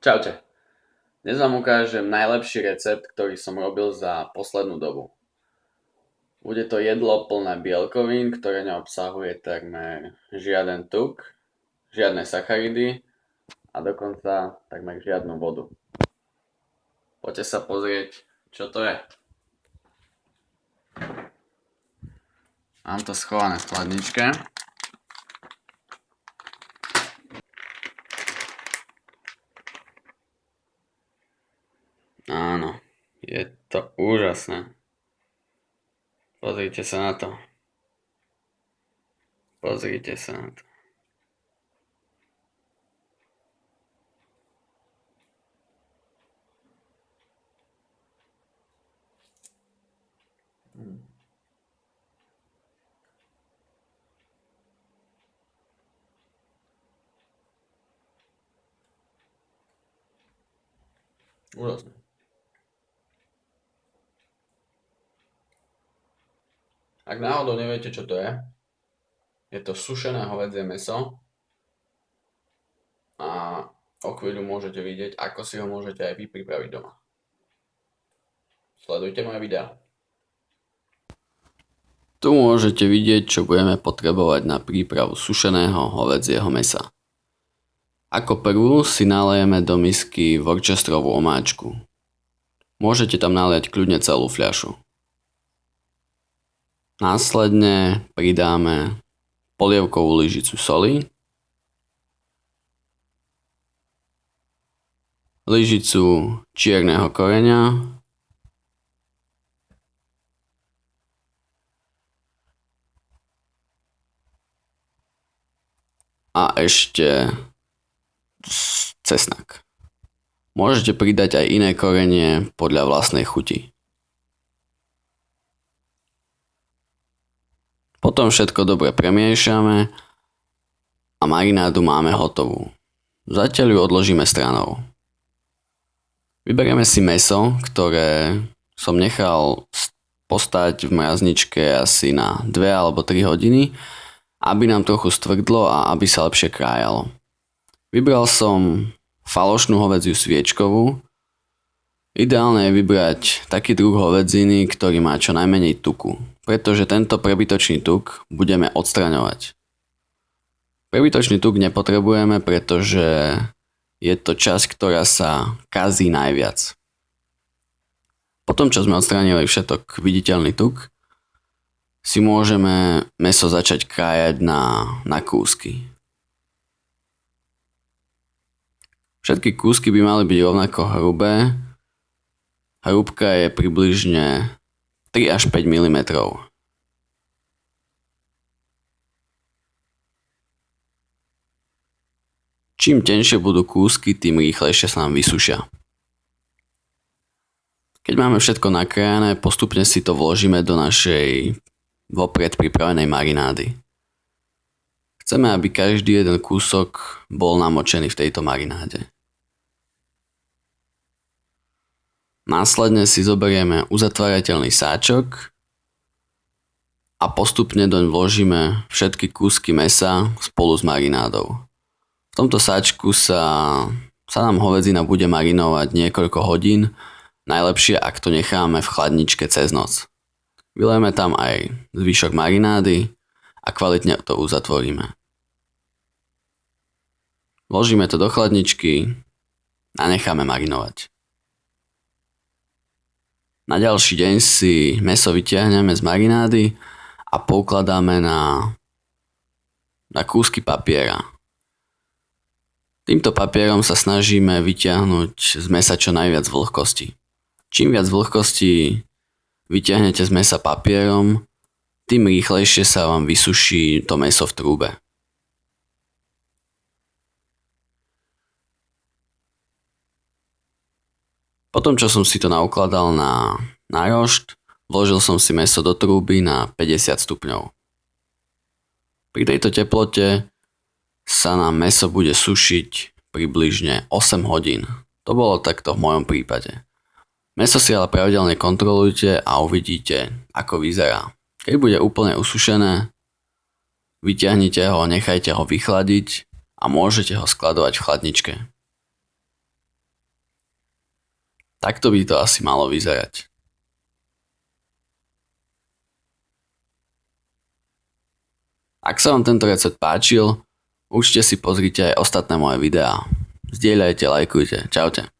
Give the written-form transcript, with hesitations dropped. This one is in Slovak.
Čaute. Dnes vám ukážem najlepší recept, ktorý som robil za poslednú dobu. Bude to jedlo plné bielkovín, ktoré neobsahuje takmer žiaden tuk, žiadne sacharidy a dokonca takmer žiadnu vodu. Poďte sa pozrieť, čo to je. Mám to schované v chladničke. Áno, je to úžasné. Pozrite sa na to. Pozrite sa na to. Úžasné. Ak náhodou neviete, čo to je to sušené hovädzie mäso a o chvíľu môžete vidieť, ako si ho môžete aj vy pripraviť doma. Sledujte moje videá. Tu môžete vidieť, čo budeme potrebovať na prípravu sušeného hovädzieho mäsa. Ako prvú si nalejeme do misky worcesterovú omáčku. Môžete tam naliať kľudne celú fľašu. Následne pridáme polievkovú lyžicu soli, lyžicu čierneho koreňa a ešte cesnak. Môžete pridať aj iné korenie podľa vlastnej chuti. Potom všetko dobre premiešame a marinádu máme hotovú. Zatiaľ ju odložíme stranou. Vyberieme si mäso, ktoré som nechal postať v mrazničke asi na 2 alebo 3 hodiny, aby nám trochu stvrdlo a aby sa lepšie krájalo. Vybral som falošnú hovädziu sviečkovú. Ideálne je vybrať taký druh hovädziny, ktorý má čo najmenej tuku, pretože tento prebytočný tuk budeme odstraňovať. Prebytočný tuk nepotrebujeme, pretože je to časť, ktorá sa kazí najviac. Potom, čo sme odstránili všetok viditeľný tuk, si môžeme mäso začať krájať na kúsky. Všetky kúsky by mali byť rovnako hrubé. Hrúbka je približne 3 až 5 mm. Čím tenšie budú kúsky, tým rýchlejšie sa nám vysušia. Keď máme všetko nakrájané, postupne si to vložíme do našej vopred pripravenej marinády. Chceme, aby každý jeden kúsok bol namočený v tejto marináde. Následne si zoberieme uzatvárateľný sáčok a postupne doň vložíme všetky kúsky mäsa spolu s marinádou. V tomto sáčku sa nám hovädzina bude marinovať niekoľko hodín, najlepšie ak to necháme v chladničke cez noc. Vylejeme tam aj zvyšok marinády a kvalitne to uzatvoríme. Vložíme to do chladničky a necháme marinovať. Na ďalší deň si mäso vytiahneme z marinády a poukladáme na kúsky papiera. Týmto papierom sa snažíme vytiahnuť z mäsa čo najviac vlhkosti. Čím viac vlhkosti vytiahnete z mäsa papierom, tým rýchlejšie sa vám vysuší to mäso v trúbe. Potom, čo som si to naukladal na rošt, vložil som si mäso do trúby na 50 stupňov. Pri tejto teplote sa nám mäso bude sušiť približne 8 hodín. To bolo takto v mojom prípade. Mäso si ale pravidelne kontrolujte a uvidíte, ako vyzerá. Keď bude úplne usušené, vyťahnite ho, nechajte ho vychladiť a môžete ho skladovať v chladničke. Takto by to asi malo vyzerať. Ak sa vám tento recept páčil, určite si pozrite aj ostatné moje videá. Zdieľajte, lajkujte. Čaute.